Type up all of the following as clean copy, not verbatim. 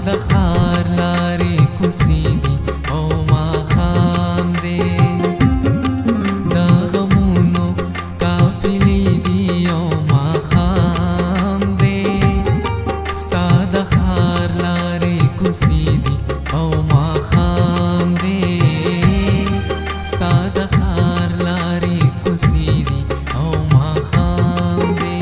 د خار لارې کوڅې دي او ماښام دی د غمونو قافلې دي او ماښام دی ستا د خار لارې کوڅې دي او ماښام دی ستا د خار لارې کوڅې دي او ماښام دی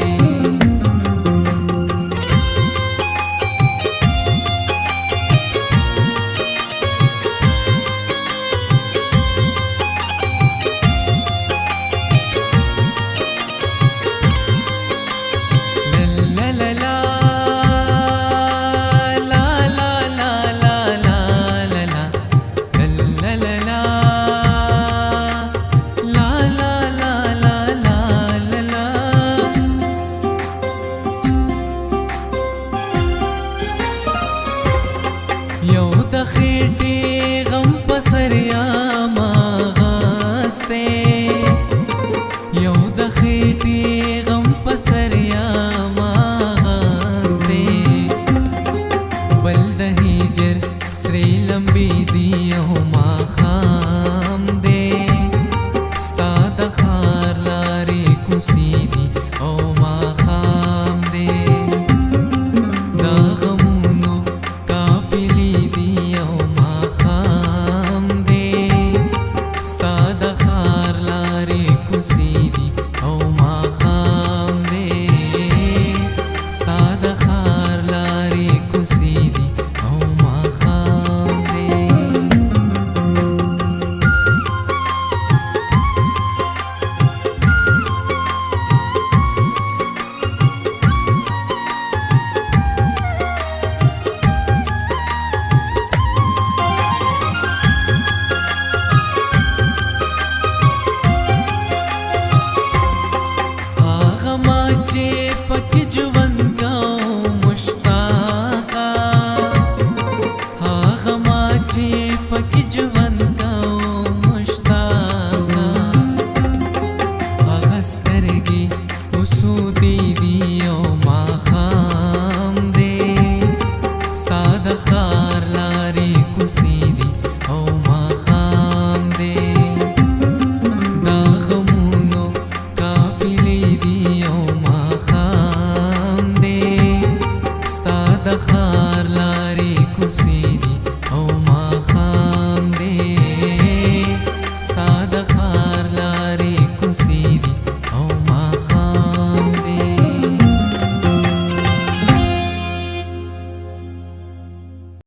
یو د خېټې غم په سر یم اغستی یو د خېټې غم په سر یم اغستی بل د هجر سرې لمبې دي او